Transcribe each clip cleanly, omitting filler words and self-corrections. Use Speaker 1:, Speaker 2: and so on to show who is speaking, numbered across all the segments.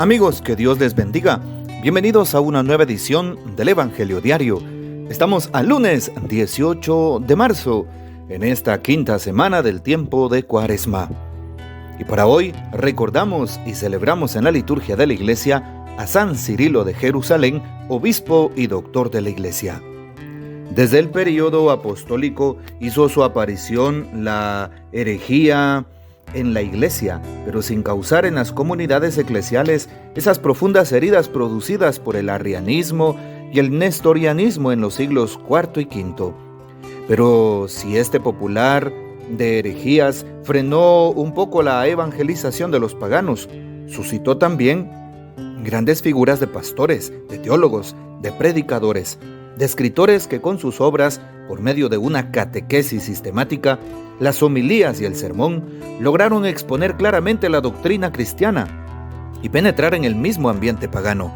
Speaker 1: Amigos, que Dios les bendiga. Bienvenidos a una nueva edición del Evangelio Diario. Estamos al lunes 18 de marzo, en esta quinta semana del tiempo de Cuaresma. Y para hoy recordamos y celebramos en la liturgia de la Iglesia a San Cirilo de Jerusalén, obispo y doctor de la Iglesia. Desde el período apostólico hizo su aparición la herejía en la Iglesia, pero sin causar en las comunidades eclesiales esas profundas heridas producidas por el arrianismo y el nestorianismo en los siglos IV y V. Pero si este popular de herejías frenó un poco la evangelización de los paganos, suscitó también grandes figuras de pastores, de teólogos, de predicadores, de escritores que con sus obras, por medio de una catequesis sistemática, las homilías y el sermón, lograron exponer claramente la doctrina cristiana y penetrar en el mismo ambiente pagano.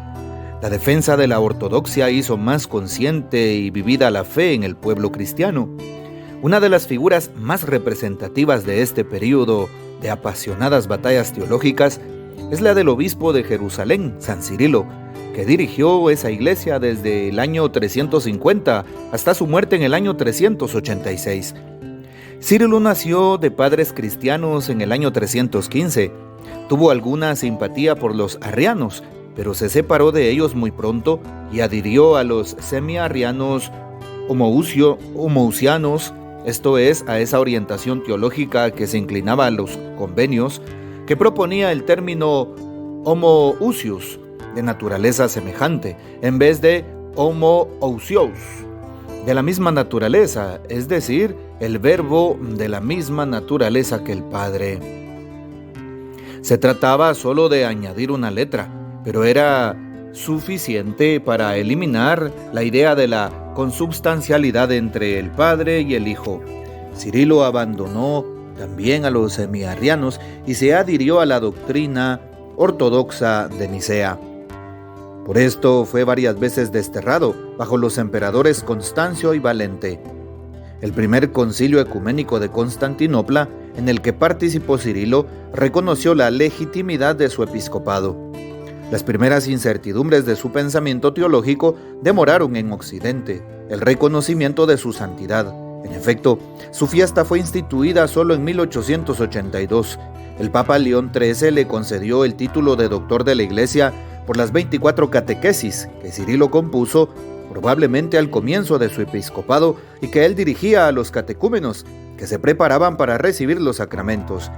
Speaker 1: La defensa de la ortodoxia hizo más consciente y vivida la fe en el pueblo cristiano. Una de las figuras más representativas de este período de apasionadas batallas teológicas es la del obispo de Jerusalén, San Cirilo, que dirigió esa iglesia desde el año 350 hasta su muerte en el año 386. Cirilo nació de padres cristianos en el año 315. Tuvo alguna simpatía por los arrianos, pero se separó de ellos muy pronto y adhirió a los semi-arrianos homousianos, esto es, a esa orientación teológica que se inclinaba a los convenios, que proponía el término homoousios, de naturaleza semejante, en vez de homoousios, de la misma naturaleza, es decir, el verbo de la misma naturaleza que el Padre. Se trataba solo de añadir una letra, pero era suficiente para eliminar la idea de la consubstancialidad entre el Padre y el Hijo. Cirilo abandonó también a los semiarrianos y se adhirió a la doctrina ortodoxa de Nicea. Por esto fue varias veces desterrado bajo los emperadores Constancio y Valente. El primer concilio ecuménico de Constantinopla, en el que participó Cirilo, reconoció la legitimidad de su episcopado. Las primeras incertidumbres de su pensamiento teológico demoraron en Occidente el reconocimiento de su santidad. En efecto, su fiesta fue instituida solo en 1882. El Papa León XIII le concedió el título de doctor de la Iglesia por las 24 catequesis que Cirilo compuso, probablemente al comienzo de su episcopado, y que él dirigía a los catecúmenos, que se preparaban para recibir los sacramentos.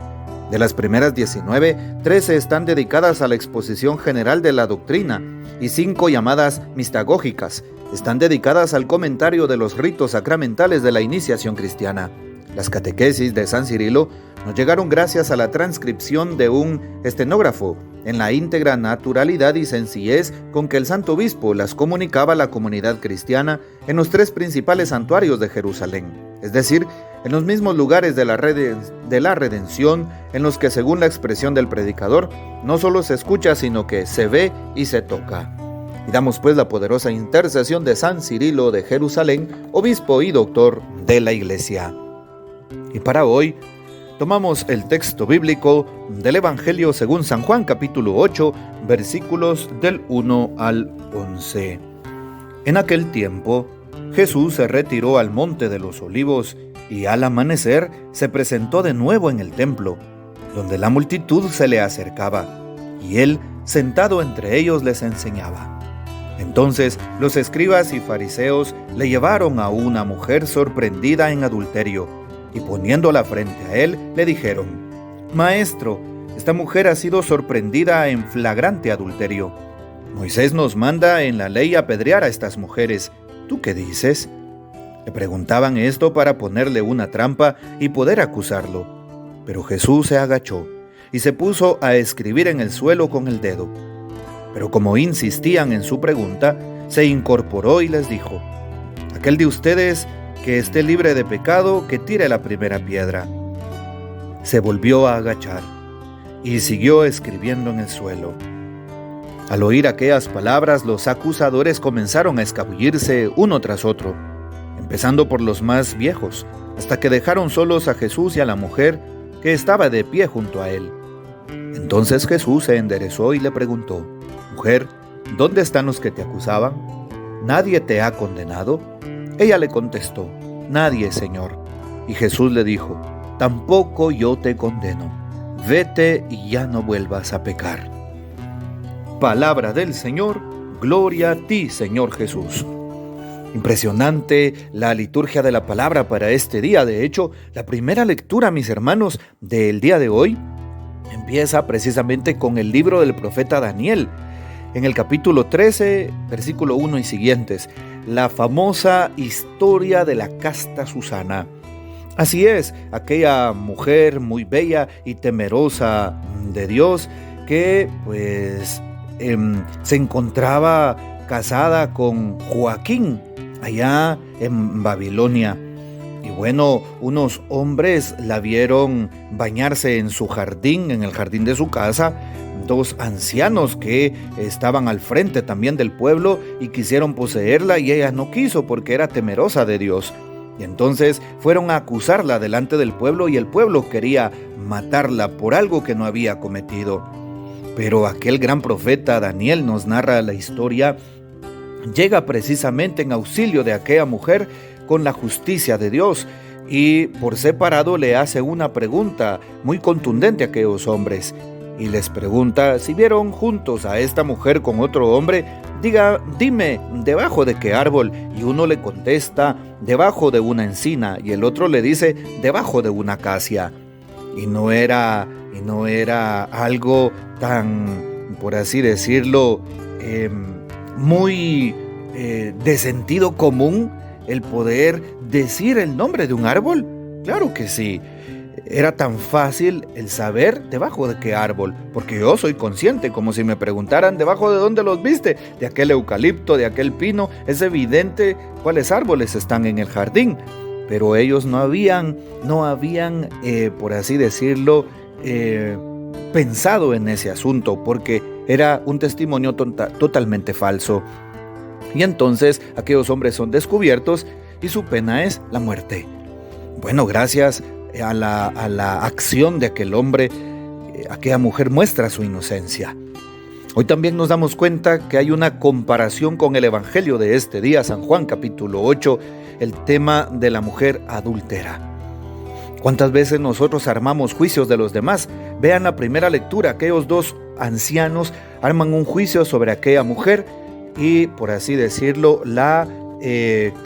Speaker 1: De las primeras 19, 13 están dedicadas a la exposición general de la doctrina, y 5 llamadas mistagógicas están dedicadas al comentario de los ritos sacramentales de la iniciación cristiana. Las catequesis de San Cirilo nos llegaron gracias a la transcripción de un estenógrafo, en la íntegra naturalidad y sencillez con que el santo obispo las comunicaba a la comunidad cristiana en los 3 principales santuarios de Jerusalén, es decir, en los mismos lugares de la redención, en los que, según la expresión del predicador, no solo se escucha, sino que se ve y se toca. Y damos pues la poderosa intercesión de San Cirilo de Jerusalén, obispo y doctor de la Iglesia. Y para hoy, tomamos el texto bíblico del Evangelio según San Juan, capítulo 8, versículos del 1 al 11. En aquel tiempo, Jesús se retiró al monte de los Olivos y al amanecer se presentó de nuevo en el templo, donde la multitud se le acercaba, y él, sentado entre ellos, les enseñaba. Entonces los escribas y fariseos le llevaron a una mujer sorprendida en adulterio, y poniéndola frente a él, le dijeron: Maestro, esta mujer ha sido sorprendida en flagrante adulterio. Moisés nos manda en la ley apedrear a estas mujeres. ¿Tú qué dices? Le preguntaban esto para ponerle una trampa y poder acusarlo. Pero Jesús se agachó y se puso a escribir en el suelo con el dedo. Pero como insistían en su pregunta, se incorporó y les dijo: Aquel de ustedes que esté libre de pecado, que tire la primera piedra. Se volvió a agachar y siguió escribiendo en el suelo. Al oír aquellas palabras, los acusadores comenzaron a escabullirse uno tras otro, empezando por los más viejos, hasta que dejaron solos a Jesús y a la mujer que estaba de pie junto a él. Entonces Jesús se enderezó y le preguntó: Mujer, ¿dónde están los que te acusaban? ¿Nadie te ha condenado? Ella le contestó: Nadie, Señor. Y Jesús le dijo: Tampoco yo te condeno. Vete y ya no vuelvas a pecar. Palabra del Señor. Gloria a ti, Señor Jesús. Impresionante la liturgia de la palabra para este día. De hecho, la primera lectura, mis hermanos, del día de hoy empieza precisamente con el libro del profeta Daniel. En el capítulo 13, versículo 1 y siguientes, la famosa historia de la casta Susana. Así es, aquella mujer muy bella y temerosa de Dios que se encontraba casada con Joaquín allá en Babilonia. Y bueno, unos hombres la vieron bañarse en su jardín, en el jardín de su casa, dos ancianos que estaban al frente también del pueblo y quisieron poseerla, y ella no quiso porque era temerosa de Dios. Y entonces fueron a acusarla delante del pueblo, y el pueblo quería matarla por algo que no había cometido. Pero aquel gran profeta Daniel nos narra la historia, llega precisamente en auxilio de aquella mujer con la justicia de Dios, y por separado le hace una pregunta muy contundente a aquellos hombres. Y les pregunta si vieron juntos a esta mujer con otro hombre. Dime, ¿debajo de qué árbol? Y uno le contesta: debajo de una encina. Y el otro le dice: debajo de una acacia. Y no era algo tan, por así decirlo, muy de sentido común el poder decir el nombre de un árbol. Claro que sí. Era tan fácil el saber debajo de qué árbol, porque yo soy consciente, como si me preguntaran debajo de dónde los viste, de aquel eucalipto, de aquel pino. Es evidente cuáles árboles están en el jardín, pero ellos no habían, por así decirlo, pensado en ese asunto, porque era un testimonio totalmente falso. Y entonces aquellos hombres son descubiertos y su pena es la muerte. Bueno, gracias a la acción de aquel hombre, aquella mujer muestra su inocencia. Hoy también nos damos cuenta que hay una comparación con el evangelio de este día, San Juan capítulo 8, el tema de la mujer adúltera. ¿Cuántas veces nosotros armamos juicios de los demás? Vean la primera lectura, aquellos dos ancianos arman un juicio sobre aquella mujer y, por así decirlo, la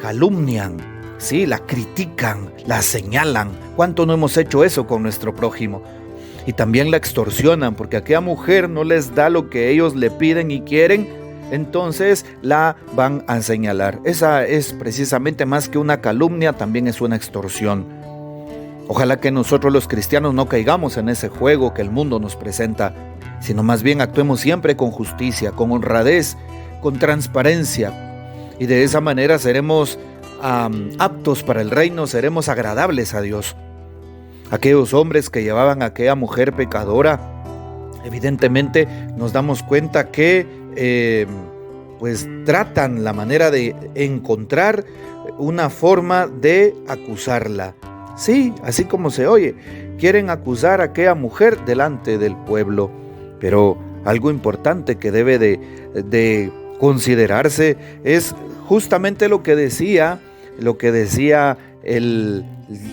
Speaker 1: calumnian. Sí, la critican, la señalan. ¿Cuánto no hemos hecho eso con nuestro prójimo? Y también la extorsionan, porque aquella mujer no les da lo que ellos le piden y quieren, entonces la van a señalar. Esa es precisamente, más que una calumnia, también es una extorsión. Ojalá que nosotros los cristianos no caigamos en ese juego que el mundo nos presenta, sino más bien actuemos siempre con justicia, con honradez, con transparencia, y de esa manera seremos aptos para el reino, seremos agradables a Dios. Aquellos hombres que llevaban a aquella mujer pecadora, evidentemente nos damos cuenta que tratan la manera de encontrar una forma de acusarla. Sí, así como se oye, quieren acusar a aquella mujer delante del pueblo. Pero algo importante que debe de considerarse es justamente lo que decía el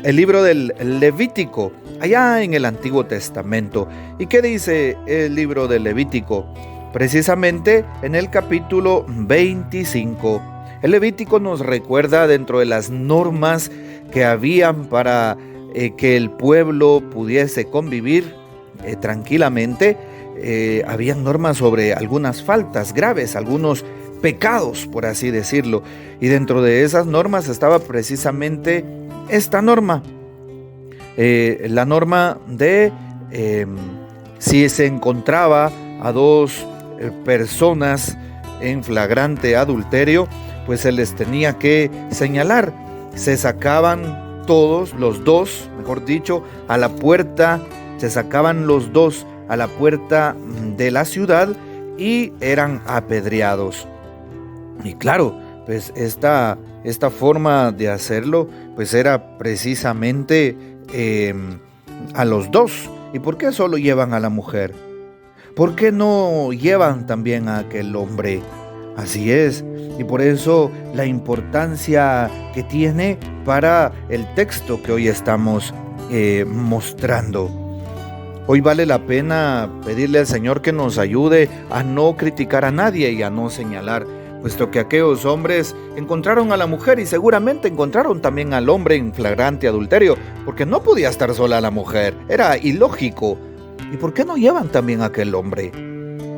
Speaker 1: libro del Levítico, allá en el Antiguo Testamento. ¿Y qué dice el libro del Levítico? Precisamente en el capítulo 25. El Levítico nos recuerda, dentro de las normas que habían para que el pueblo pudiese convivir tranquilamente, habían normas sobre algunas faltas graves, algunos pecados, por así decirlo. Y dentro de esas normas estaba precisamente esta norma, la norma de si se encontraba a dos personas en flagrante adulterio, pues se les tenía que señalar. Se sacaban todos, los dos, mejor dicho, a la puerta, se sacaban los dos a la puerta de la ciudad y eran apedreados. Y claro, pues esta forma de hacerlo, pues era precisamente a los dos. ¿Y por qué solo llevan a la mujer? ¿por qué no llevan también a aquel hombre? Así es, y por eso la importancia que tiene para el texto que hoy estamos mostrando. Hoy vale la pena pedirle al Señor que nos ayude a no criticar a nadie y a no señalar, puesto que aquellos hombres encontraron a la mujer y seguramente encontraron también al hombre en flagrante adulterio, porque no podía estar sola la mujer, era ilógico. ¿Y por qué no llevan también a aquel hombre?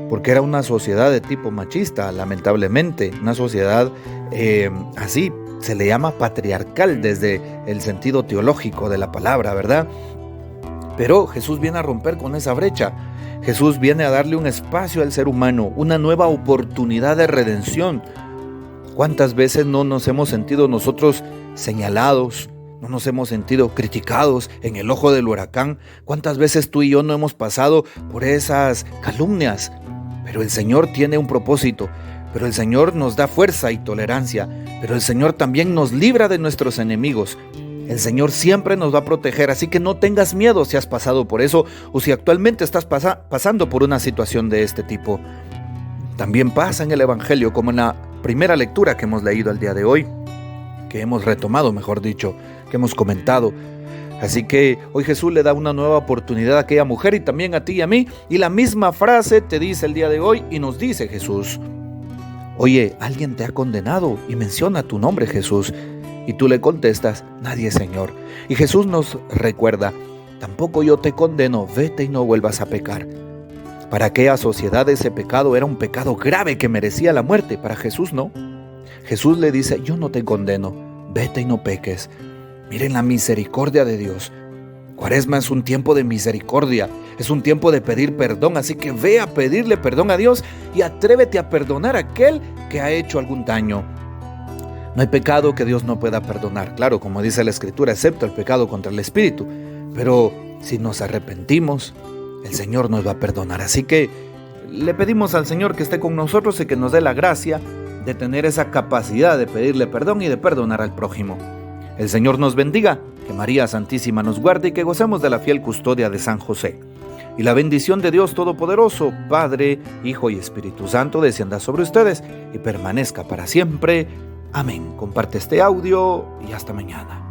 Speaker 1: Porque era una sociedad de tipo machista, lamentablemente, una sociedad así, se le llama patriarcal desde el sentido teológico de la palabra, ¿verdad? Pero Jesús viene a romper con esa brecha. Jesús viene a darle un espacio al ser humano, una nueva oportunidad de redención. ¿Cuántas veces no nos hemos sentido nosotros señalados? ¿No nos hemos sentido criticados en el ojo del huracán? ¿Cuántas veces tú y yo no hemos pasado por esas calumnias? Pero el Señor tiene un propósito, pero el Señor nos da fuerza y tolerancia, pero el Señor también nos libra de nuestros enemigos. El Señor siempre nos va a proteger, así que no tengas miedo si has pasado por eso o si actualmente estás pasando por una situación de este tipo. También pasa en el Evangelio, como en la primera lectura que hemos leído el día de hoy, que hemos retomado, mejor dicho, que hemos comentado. Así que hoy Jesús le da una nueva oportunidad a aquella mujer y también a ti y a mí, y la misma frase te dice el día de hoy y nos dice Jesús: oye, alguien te ha condenado y menciona tu nombre, Jesús. Y tú le contestas: nadie, Señor. Y Jesús nos recuerda: tampoco yo te condeno, vete y no vuelvas a pecar. Para aquella sociedad ese pecado era un pecado grave que merecía la muerte, para Jesús no. Jesús le dice: yo no te condeno, vete y no peques. Miren la misericordia de Dios. Cuaresma es un tiempo de misericordia, es un tiempo de pedir perdón, así que ve a pedirle perdón a Dios y atrévete a perdonar a aquel que ha hecho algún daño. No hay pecado que Dios no pueda perdonar, claro, como dice la Escritura, excepto el pecado contra el Espíritu. Pero si nos arrepentimos, el Señor nos va a perdonar. Así que le pedimos al Señor que esté con nosotros y que nos dé la gracia de tener esa capacidad de pedirle perdón y de perdonar al prójimo. El Señor nos bendiga, que María Santísima nos guarde y que gocemos de la fiel custodia de San José. Y la bendición de Dios Todopoderoso, Padre, Hijo y Espíritu Santo, descienda sobre ustedes y permanezca para siempre. Amén. Comparte este audio y hasta mañana.